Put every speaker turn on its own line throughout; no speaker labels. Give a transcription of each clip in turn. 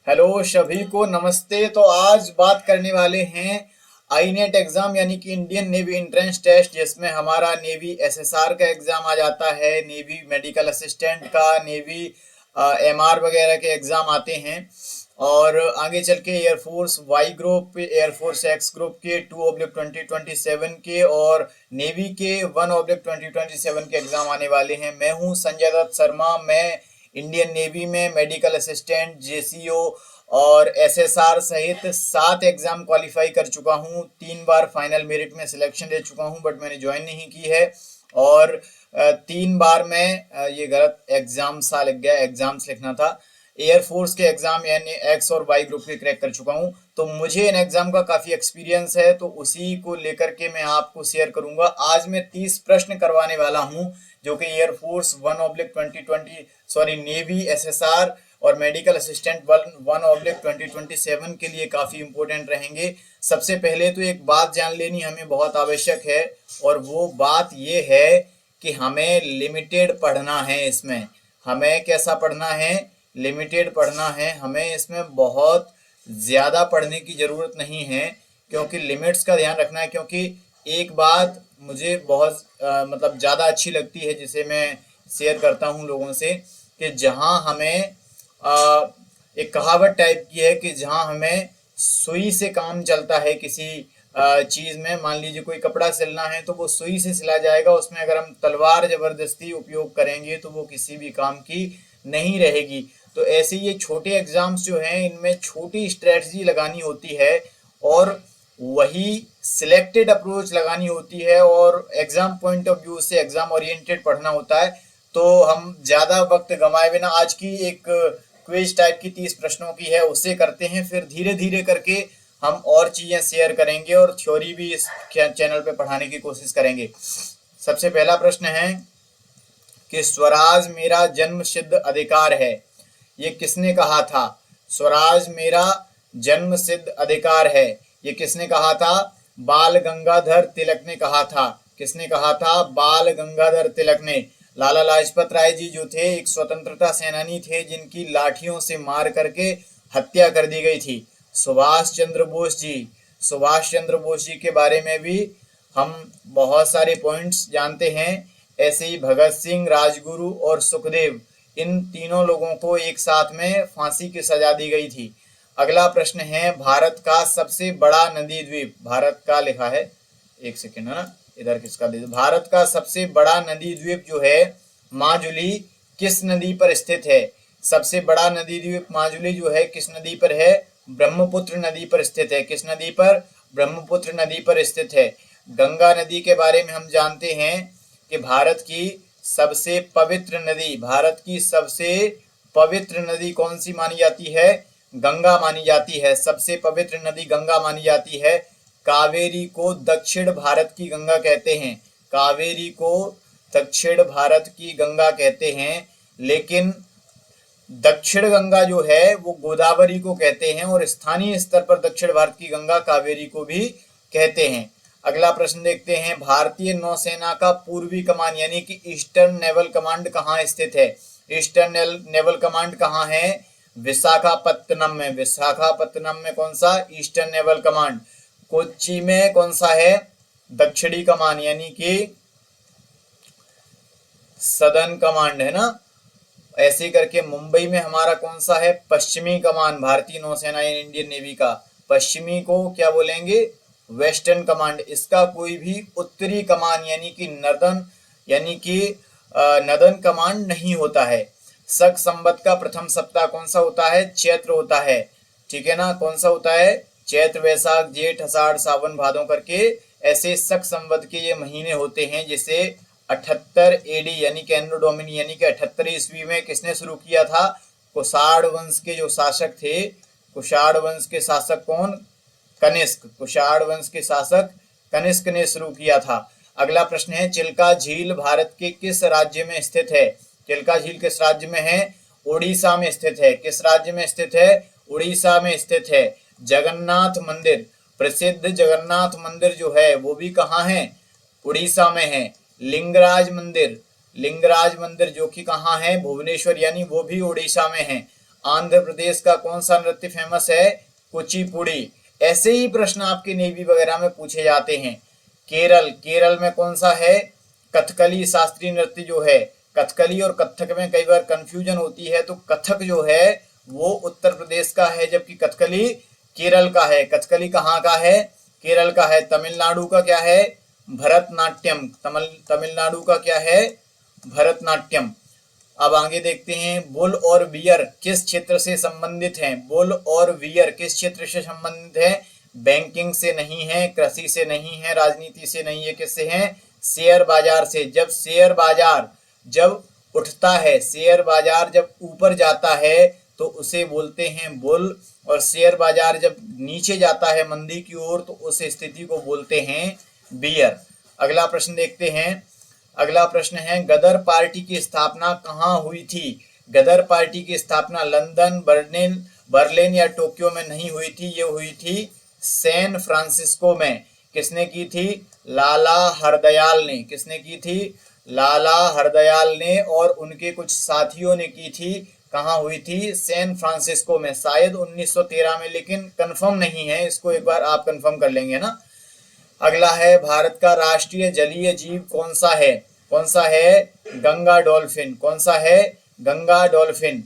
Hello सभी को नमस्ते। तो आज बात करने वाले हैं आई नेट एग्जाम यानी कि इंडियन नेवी एंट्रेंस टेस्ट, जिसमें हमारा नेवी एसएसआर का एग्जाम आ जाता है, नेवी मेडिकल असिस्टेंट का, नेवी एमआर वगैरह के एग्जाम आते हैं। और आगे चल के air force Y group, air force X group के 2/2027 के और नेवी के 1/2027 के एग्जाम आने वाले हैं। मैं हूं संजय दत्त शर्मा। मैं इंडियन नेवी में मेडिकल असिस्टेंट, जेसीओ और एसएसआर सहित 7 एग्जाम क्वालिफाई कर चुका हूं। 3 बार फाइनल मेरिट में सिलेक्शन ले चुका हूं, बट मैंने ज्वाइन नहीं की है। और 3 बार मैं ये गलत एग्जाम सा लग गया, एग्जाम्स लिखना था। एयरफोर्स के एग्जाम यानी एक्स और वाई ग्रुप के क्रैक कर चुका हूं, तो मुझे इन एग्जाम का काफी एक्सपीरियंस है। तो उसी को लेकर के मैं आपको शेयर करूंगा। आज मैं 30 प्रश्न करवाने वाला हूं, जो कि एयरफोर्स 1/2020 सॉरी नेवी एसएसआर और मेडिकल असिस्टेंट 1/2027 के लिए काफी इंपॉर्टेंट रहेंगे। सबसे पहले तो एक बात जान लेनी हमें बहुत आवश्यक है, और वो बात ये है कि हमें लिमिटेड पढ़ना है। इसमें हमें कैसा पढ़ना है? लिमिटेड पढ़ना है। हमें इसमें बहुत ज़्यादा पढ़ने की ज़रूरत नहीं है, क्योंकि लिमिट्स का ध्यान रखना है। क्योंकि एक बात मुझे बहुत मतलब ज़्यादा अच्छी लगती है, जिसे मैं शेयर करता हूँ लोगों से, कि जहाँ हमें एक कहावत टाइप की है कि जहाँ हमें सुई से काम चलता है किसी चीज़ में। मान लीजिए कोई कपड़ा सिलना है तो वो सुई से सिला जाएगा। उसमें अगर हम तलवार ज़बरदस्ती उपयोग करेंगे तो वो किसी भी काम की नहीं रहेगी। तो ऐसे ये छोटे एग्जाम्स जो हैं, इनमें छोटी स्ट्रेटजी लगानी होती है और वही सिलेक्टेड अप्रोच लगानी होती है, और एग्जाम पॉइंट ऑफ व्यू से एग्जाम ओरिएंटेड पढ़ना होता है। तो हम ज़्यादा वक्त गंवाए बिना आज की एक क्विज टाइप की 30 प्रश्नों की है, उससे करते हैं। फिर धीरे धीरे करके हम और चीज़ें शेयर करेंगे और थ्योरी भी इस चैनल पे पढ़ाने की कोशिश करेंगे। सबसे पहला प्रश्न है कि स्वराज मेरा जन्म सिद्ध अधिकार है, ये किसने कहा था? स्वराज मेरा जन्म सिद्ध अधिकार है, ये किसने कहा था? बाल गंगाधर तिलक ने कहा था। किसने कहा था? बाल गंगाधर तिलक ने। लाला लाजपत राय जी जो थे, एक स्वतंत्रता सेनानी थे, जिनकी लाठियों से मार करके हत्या कर दी गई थी। सुभाष चंद्र बोस जी, सुभाष चंद्र बोस जी के बारे में भी हम बहुत सारे पॉइंट्स जानते हैं। ऐसे ही भगत सिंह, राजगुरु और सुखदेव, इन तीनों लोगों को एक साथ में फांसी की सजा दी गई थी। अगला प्रश्न है, भारत का सबसे बड़ा नदी द्वीप, भारत का लिखा है, एक सेकेंड है ना, इधर किसका दे, भारत का सबसे बड़ा नदी द्वीप जो है माजुली, किस नदी पर स्थित है? सबसे बड़ा नदी द्वीप माजुली जो है किस नदी पर है? ब्रह्मपुत्र नदी पर स्थित है। किस नदी पर? ब्रह्मपुत्र नदी पर स्थित है। गंगा नदी के बारे में हम जानते हैं कि भारत की सबसे पवित्र नदी, भारत की सबसे पवित्र नदी कौन सी मानी जाती है? गंगा मानी जाती है। सबसे पवित्र नदी गंगा मानी जाती है। कावेरी को दक्षिण भारत की गंगा कहते हैं। कावेरी को दक्षिण भारत की गंगा कहते हैं, लेकिन दक्षिण गंगा जो है वो गोदावरी को कहते हैं, और स्थानीय स्तर पर दक्षिण भारत की गंगा कावेरी को भी कहते हैं। अगला प्रश्न देखते हैं, भारतीय नौसेना का पूर्वी कमान यानी कि ईस्टर्न नेवल कमांड कहाँ स्थित है? ईस्टर्न नेवल कमांड कहाँ है? विशाखापत्तनम में। विशाखापत्तनम में कौन सा? Eastern naval command. कोच्चि में कौन सा है? दक्षिणी कमान यानी कि सदर्न कमांड है ना। ऐसे करके मुंबई में हमारा कौन सा है? पश्चिमी कमान, भारतीय नौसेना इंडियन नेवी का। पश्चिमी को क्या बोलेंगे? Western command. इसका कोई भी उत्तरी कमान यानी कि नर्दर्न यानी कि नर्दर्न कमांड नहीं होता है। शक संवत का प्रथम सप्ताह कौन सा होता है? चैत्र होता है। ठीक है ना, कौन सा होता है? चैत्र, वैशाख, जेठ, आषाढ़, सावन, भादों करके ऐसे शक संवत के ये महीने होते हैं, जिसे 78 एडी यानी कि एनो डोमिनी यानी कि 78 ईस्वी में किसने शुरू किया था? कुषाण वंश के जो शासक थे, कुषाण वंश के शासक कौन? कनिष्क। कुषाण वंश के शासक कनिष्क ने शुरू किया था। अगला प्रश्न है, चिल्का झील भारत के किस राज्य में स्थित है? चिल्का झील किस राज्य में है? उड़ीसा में स्थित है। किस राज्य में स्थित है? उड़ीसा में स्थित है। जगन्नाथ मंदिर, प्रसिद्ध जगन्नाथ मंदिर जो है वो भी कहाँ है? उड़ीसा में है। लिंगराज मंदिर, लिंगराज मंदिर जो कि कहाँ है? भुवनेश्वर, यानी वो भी उड़ीसा में है। आंध्र प्रदेश का कौन सा नृत्य फेमस है? कुचिपुड़ी। ऐसे ही प्रश्न आपके नेवी वगैरह में पूछे जाते हैं। केरल, केरल में कौन सा है? कथकली शास्त्रीय नृत्य जो है। कथकली और कथक में कई बार कंफ्यूजन होती है, तो कथक जो है वो उत्तर प्रदेश का है, जबकि कथकली केरल का है। कथकली कहाँ का है? केरल का है। तमिलनाडु का क्या है? भरतनाट्यम। तमिलनाडु का क्या है? भरतनाट्यम। अब आगे देखते हैं, बुल और बियर किस क्षेत्र से संबंधित हैं? बुल और बियर किस क्षेत्र से संबंधित है? बैंकिंग से नहीं है, कृषि से नहीं है, राजनीति से नहीं है, किससे है? शेयर बाजार से। जब शेयर बाजार जब उठता है, शेयर बाजार जब ऊपर जाता है तो उसे बोलते हैं बुल, और शेयर बाजार जब नीचे जाता है मंदी की ओर तो उस स्थिति को बोलते हैं बियर। अगला प्रश्न देखते हैं। अगला प्रश्न है, गदर पार्टी की स्थापना कहाँ हुई थी? गदर पार्टी की स्थापना लंदन, बर्लिन या टोक्यो में नहीं हुई थी, ये हुई थी सैन फ्रांसिस्को में। किसने की थी? लाला हरदयाल ने। किसने की थी? लाला हरदयाल ने और उनके कुछ साथियों ने की थी। कहाँ हुई थी? सैन फ्रांसिस्को में, शायद 1913 में, लेकिन कंफर्म नहीं है, इसको एक बार आप कंफर्म कर लेंगे ना। अगला है, भारत का राष्ट्रीय जलीय जीव कौन सा है? कौन सा है? गंगा डॉल्फिन। कौन सा है? गंगा डॉल्फिन।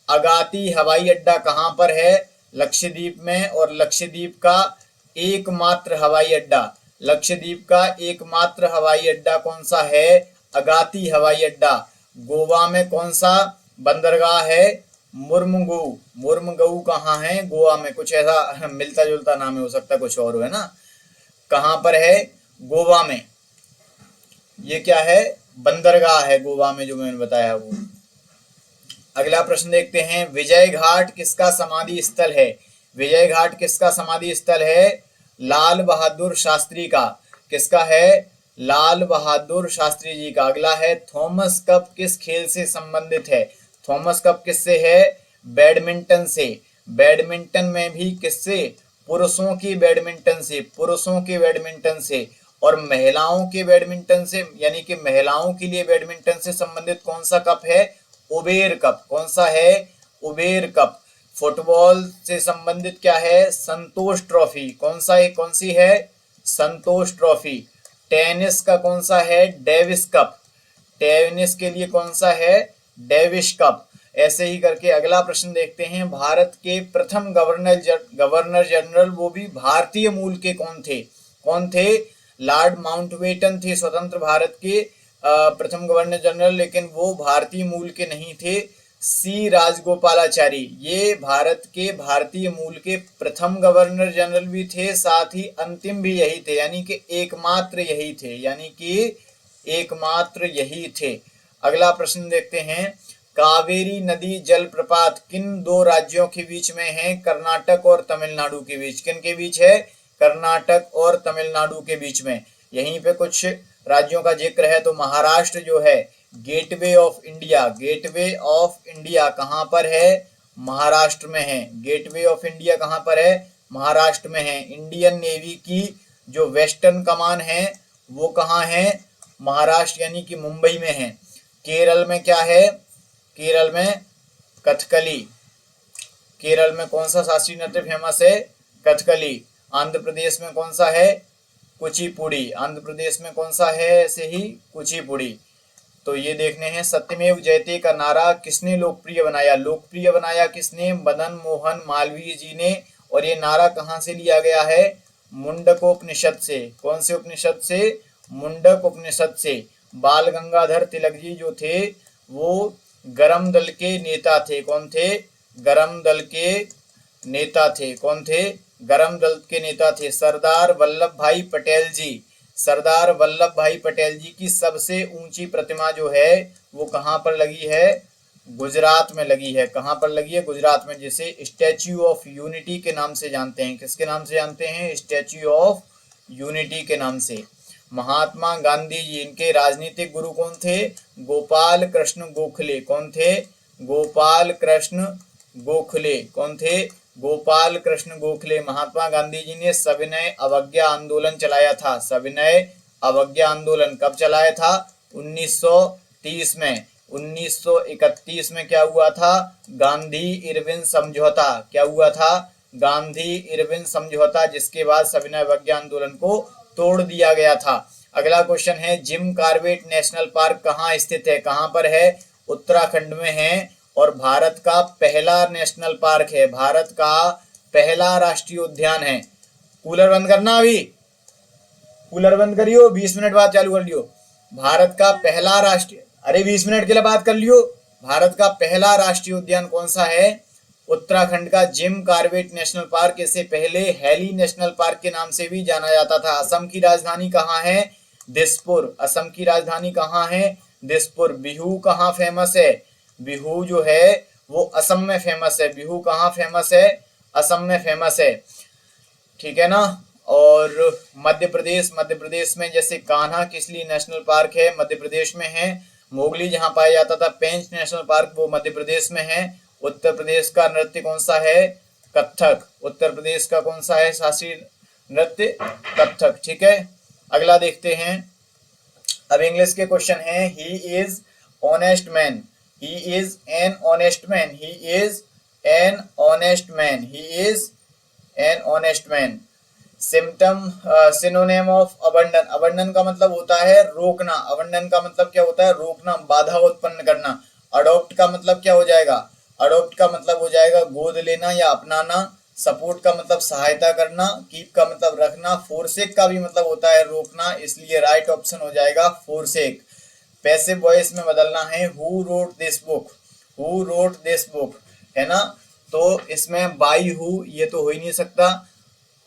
अगाती हवाई अड्डा कहाँ पर है? लक्षद्वीप में। और लक्षद्वीप का एकमात्र हवाई अड्डा, लक्षद्वीप का एकमात्र हवाई अड्डा कौन सा है? अगाती हवाई अड्डा। गोवा में कौन सा बंदरगाह है? मुर्मुगू। मुर्मुगू कहाँ है? गोवा में। कुछ ऐसा मिलता जुलता नाम है, हो सकता है कुछ और है ना। कहाँ पर है? गोवा में। ये क्या है? बंदरगाह है गोवा में, जो मैंने बताया वो। अगला प्रश्न देखते हैं, विजय घाट किसका समाधि स्थल है? विजय घाट किसका समाधि स्थल है? लाल बहादुर शास्त्री का। किसका है? लाल बहादुर शास्त्री जी का। अगला है, थॉमस कप किस खेल से संबंधित है? थॉमस कप किससे है? बैडमिंटन से। बैडमिंटन में भी किससे? पुरुषों की बैडमिंटन से। पुरुषों के बैडमिंटन से। और महिलाओं के बैडमिंटन से, यानी कि महिलाओं के लिए बैडमिंटन से संबंधित कौन सा कप है? Uber cup. कौन सा है? Uber cup. फुटबॉल से संबंधित क्या है? संतोष ट्रॉफी। कौन सा है? कौन सी है? संतोष ट्रॉफी। टेनिस का कौन सा है? Davis cup. टेनिस के लिए कौन सा है? Davis cup. ऐसे ही करके अगला प्रश्न देखते हैं, भारत के प्रथम गवर्नर जनरल, वो भी भारतीय मूल के, कौन थे? कौन थे? लॉर्ड माउंटबेटन थे स्वतंत्र भारत के प्रथम गवर्नर जनरल, लेकिन वो भारतीय मूल के नहीं थे। सी राजगोपालाचारी, ये भारत के भारतीय मूल के प्रथम गवर्नर जनरल भी थे, साथ ही अंतिम भी यही थे, यानी कि एकमात्र यही थे, यानी कि एकमात्र यही थे। अगला प्रश्न देखते हैं, कावेरी नदी जल प्रपात किन दो राज्यों के बीच में है? कर्नाटक और तमिलनाडु के बीच। किन के बीच है? कर्नाटक और तमिलनाडु के बीच में। यहीं पे कुछ राज्यों का जिक्र है, तो महाराष्ट्र जो है, gateway of India, gateway of India कहाँ पर है? महाराष्ट्र में है। गेटवे ऑफ इंडिया कहाँ पर है? महाराष्ट्र में है। इंडियन नेवी की जो वेस्टर्न कमान है वो कहाँ है? महाराष्ट्र, यानी कि मुंबई में है। केरल में क्या है? केरल में कथकली। केरल में कौन सा शास्त्रीय नृत्य फेमस है? कथकली। आंध्र प्रदेश में कौन सा है? कुचिपुड़ी। आंध्र प्रदेश में कौन सा है? ऐसे ही कुचिपुड़ी। तो ये देखने हैं, सत्यमेव जयते का नारा किसने लोकप्रिय बनाया? लोकप्रिय बनाया किसने? मदन मोहन मालवीय जी ने। और ये नारा कहाँ से लिया गया है? मुंडकोपनिषद से। कौन से उपनिषद से? मुंडक उपनिषद से। बाल गंगाधर तिलक जी जो थे वो गरम दल के नेता थे। कौन थे? गरम दल के नेता थे। कौन थे? गरम दल के नेता थे। सरदार वल्लभ भाई पटेल जी, सरदार वल्लभ भाई पटेल जी की सबसे ऊंची प्रतिमा जो है वो कहाँ पर लगी है? गुजरात में लगी है। कहाँ पर लगी है? गुजरात में, जिसे स्टैच्यू ऑफ यूनिटी के नाम से जानते हैं। किसके नाम से जानते हैं? स्टैच्यू ऑफ यूनिटी के नाम से। महात्मा गांधी जी, इनके राजनीतिक गुरु कौन थे? गोपाल कृष्ण गोखले। कौन थे? गोपाल कृष्ण गोखले। कौन थे? गोपाल कृष्ण गोखले। महात्मा गांधी जी ने सविनय अवज्ञा आंदोलन चलाया था। सविनय अवज्ञा आंदोलन कब चलाया था? 1930 में। 1931 में क्या हुआ था? गांधी इरविन समझौता। क्या हुआ था? गांधी इरविन समझौता, जिसके बाद सविनय अवज्ञा आंदोलन को तोड़ दिया गया था। अगला क्वेश्चन है, जिम कॉर्बेट नेशनल पार्क कहाँ स्थित है? कहाँ पर है? उत्तराखंड में है और भारत का पहला नेशनल पार्क है, भारत का पहला राष्ट्रीय उद्यान है। कूलर बंद करना, अभी कूलर बंद करियो, 20 मिनट बाद चालू कर लियो। भारत का पहला राष्ट्रीय, अरे 20 मिनट के लिए बात कर लियो। भारत का पहला राष्ट्रीय उद्यान कौन सा है? उत्तराखंड का जिम कॉर्बेट नेशनल पार्क। इससे पहले हैली नेशनल पार्क के नाम से भी जाना जाता था। असम की राजधानी कहाँ है? दिसपुर। असम की राजधानी कहाँ है? दिसपुर। बिहू कहाँ फेमस है? बिहू जो है वो असम में फेमस है। बिहू कहाँ फेमस है? असम में फेमस है, ठीक है ना। और मध्य प्रदेश, मध्य प्रदेश में जैसे कान्हा किसली नेशनल पार्क है, मध्य प्रदेश में है। मोगली जहाँ पाया जाता था, पेंच नेशनल पार्क, वो मध्य प्रदेश में है। उत्तर प्रदेश का नृत्य कौन सा है? कथक। उत्तर प्रदेश का कौन सा है शास्त्रीय नृत्य? कथक, ठीक है। अगला देखते हैं। अब इंग्लिश के क्वेश्चन है, he is honest man. He is an honest man. He is an honest man. He is an honest man. Symptom, synonym of abandon. Abandon का मतलब होता है रोकना। अबंडन का मतलब क्या होता है? रोकना, बाधा उत्पन्न करना। अडॉप्ट का मतलब क्या हो जाएगा? अडॉप्ट का मतलब हो जाएगा गोद लेना या अपनाना। सपोर्ट का मतलब सहायता करना। कीप का मतलब रखना। फोरसेक का भी मतलब होता है रोकना, इसलिए राइट ऑप्शन हो जाएगा फोरसेक। पैसिव वॉइस में बदलना है, who wrote this book. Who wrote this book, है ना। तो इसमें बाई हु ये तो हो ही नहीं सकता।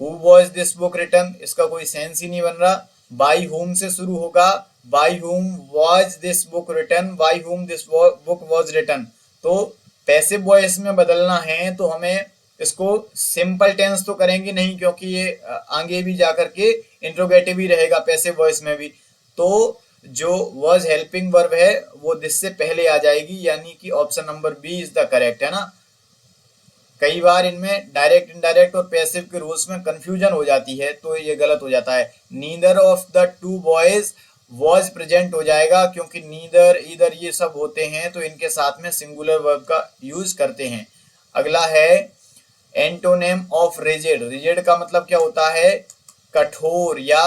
Who was this book written? इसका कोई सेंस ही नहीं बन रहा। By whom से शुरू होगा। By whom was this book written? By whom this book was written? तो पैसिव वॉइस में बदलना है तो हमें इसको सिंपल टेंस तो करेंगे नहीं, क्योंकि ये आगे भी जाकर के इंट्रोगेटिव ही रहेगा पैसिव वॉइस में भी। तो जो was हेल्पिंग वर्ब है वो दिस से पहले आ जाएगी, यानी कि option number B is the correct, है ना। कई बार इनमें डायरेक्ट, इनडायरेक्ट और पैसिव के रूल्स में कंफ्यूजन हो जाती है, तो ये गलत हो जाता है। Neither of the two boys was present हो जाएगा, क्योंकि नीदर, इधर ये सब होते हैं तो इनके साथ में सिंगुलर वर्ब का यूज करते हैं। अगला है एंटोनेम ऑफ रिजिड। रिजिड का मतलब क्या होता है? कठोर या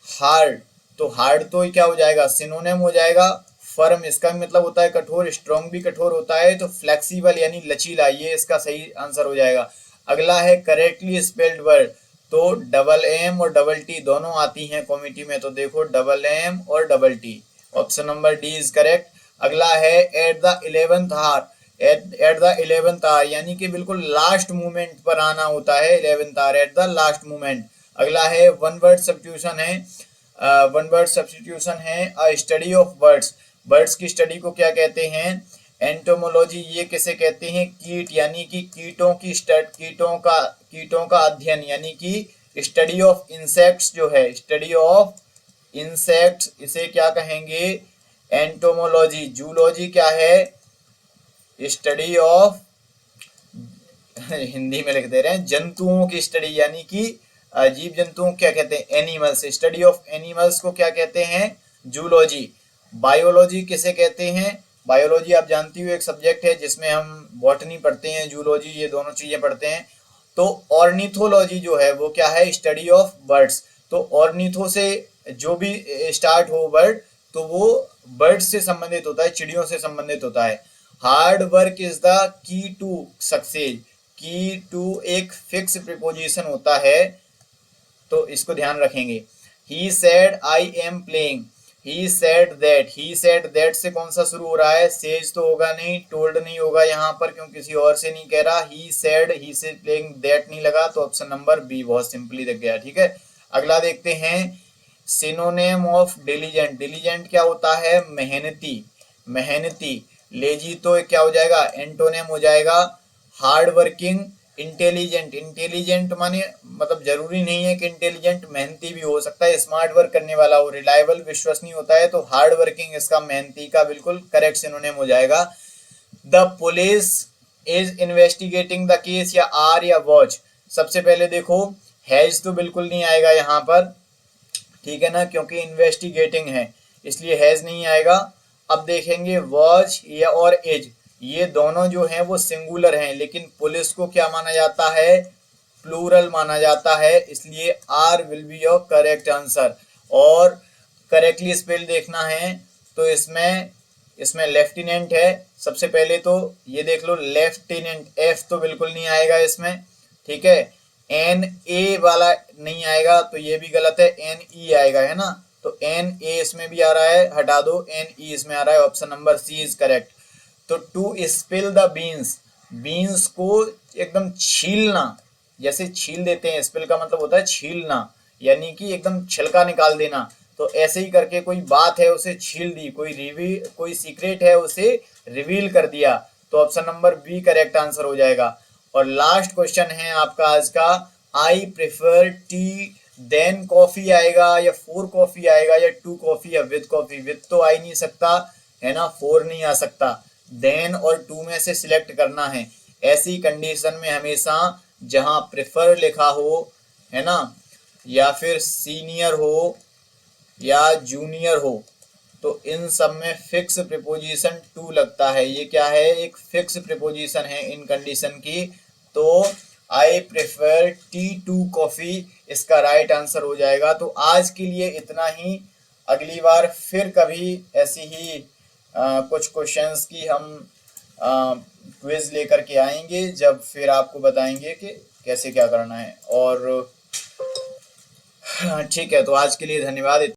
हार्ड। तो हार्ड तो क्या हो जाएगा? सिनोनिम हो जाएगा फर्म। इसका भी मतलब होता है कठोर। स्ट्रॉन्ग भी कठोर होता है। तो फ्लेक्सिबल यानी लचीला, ये इसका सही आंसर हो जाएगा। अगला है करेक्टली स्पेल्ड वर्ड। तो डबल एम और डबल टी दोनों आती हैं कॉमिटी में, तो देखो डबल एम और double T, option number D is correct. अगला है at the 11th hour. At the 11th hour यानी कि बिल्कुल लास्ट मोमेंट पर आना होता है, 11th hour, at the last moment. अगला है वन वर्ड सब्स्टिट्यूशन है। वन वर्ड सब्स्टिट्यूशन है a study of birds. Birds की स्टडी को क्या कहते हैं? एंटोमोलॉजी। ये किसे कहते हैं? कीट, यानी कि कीटों की कीटों का अध्ययन, यानी कि स्टडी ऑफ इंसेक्ट्स जो है, स्टडी ऑफ इंसेक्ट्स, इसे क्या कहेंगे? एंटोमोलॉजी। जूलॉजी क्या है? स्टडी ऑफ, हिंदी में लिख दे रहे हैं, जंतुओं की स्टडी, यानी कि जीव जंतुओं क्या कहते हैं? एनिमल्स। स्टडी ऑफ एनिमल्स को क्या कहते हैं? जूलॉजी। बायोलॉजी किसे कहते हैं? बायोलॉजी आप जानती हो एक सब्जेक्ट है जिसमें हम बॉटनी पढ़ते हैं, जूलॉजी, ये दोनों चीजें पढ़ते हैं। तो ऑर्निथोलॉजी जो है वो क्या है? Study of birds. तो ऑर्निथो से जो भी स्टार्ट हो वर्ड तो वो बर्ड से संबंधित होता है, चिड़ियों से संबंधित होता है। Hard work is the key to success. Key to एक फिक्स प्रीपोजिशन होता है, तो इसको ध्यान रखेंगे। He said I am playing. He said that. He said that से कौन सा शुरू हो रहा है? सेज तो होगा नहीं, टोल्ड नहीं होगा यहाँ पर, क्योंकि किसी और से नहीं कह रहा। ही सेड, ही से प्लेइंग, दैट नहीं लगा, तो ऑप्शन नंबर बी बहुत सिंपली दिख गया, ठीक है। अगला देखते हैं सिनोनेम ऑफ डिलीजेंट। डिलीजेंट क्या होता है? मेहनती। मेहनती। लेजी तो क्या हो जाएगा? एंटोनेम हो जाएगा हार्ड वर्किंग। इंटेलिजेंट। इंटेलिजेंट माने मतलब जरूरी नहीं है कि इंटेलिजेंट मेहनती भी हो सकता है, स्मार्ट वर्क करने वाला हो, रिलायबल विश्वसनीय होता है, तो हार्ड वर्किंग इसका मेहनती का बिल्कुल करेक्ट सिनोनिम हो जाएगा। The police is investigating the case, या आर या वॉच। सबसे पहले देखो हैज तो बिल्कुल नहीं आएगा यहाँ पर, ठीक है ना, क्योंकि इन्वेस्टिगेटिंग है इसलिए हैज नहीं आएगा। अब देखेंगे वॉच या और इज, ये दोनों जो हैं वो सिंगुलर हैं, लेकिन पुलिस को क्या माना जाता है, प्लूरल माना जाता है, इसलिए are will be your correct answer. और करेक्टली स्पेल देखना है तो इसमें इसमें लेफ्टिनेंट है, सबसे पहले तो ये देख लो लेफ्टिनेंट, एफ तो बिल्कुल नहीं आएगा इसमें, ठीक है। एन ए वाला नहीं आएगा तो ये भी गलत है, एन ई आएगा, है ना। तो एन ए इसमें भी आ रहा है, हटा दो, एन ई इसमें आ रहा है, option number C is correct. तो to spill the beans, beans को एकदम छीलना, जैसे छील देते हैं, स्पिल का मतलब होता है छीलना, यानी कि एकदम छिलका निकाल देना। तो ऐसे ही करके कोई बात है उसे छील दी, कोई सीक्रेट है उसे रिवील कर दिया, तो option number B correct answer हो जाएगा। और लास्ट क्वेश्चन है आपका आज का, I prefer tea than coffee आएगा या फोर कॉफी आएगा या टू कॉफी या विद कॉफी। विद तो आ ही नहीं सकता, है ना, फोर नहीं आ सकता, देन और टू में से सिलेक्ट करना है। ऐसी कंडीशन में हमेशा जहां प्रेफर लिखा हो, है ना, या फिर सीनियर हो या जूनियर हो, तो इन सब में फिक्स प्रीपोजिशन टू लगता है। ये क्या है, एक फिक्स प्रीपोजिशन है इन कंडीशन की। तो I prefer tea to coffee इसका राइट आंसर हो जाएगा। तो आज के लिए इतना ही, अगली बार फिर कभी ऐसी ही कुछ क्वेश्चंस की हम क्विज लेकर के आएंगे, जब फिर आपको बताएंगे कि कैसे क्या करना है। और ठीक है, तो आज के लिए धन्यवाद।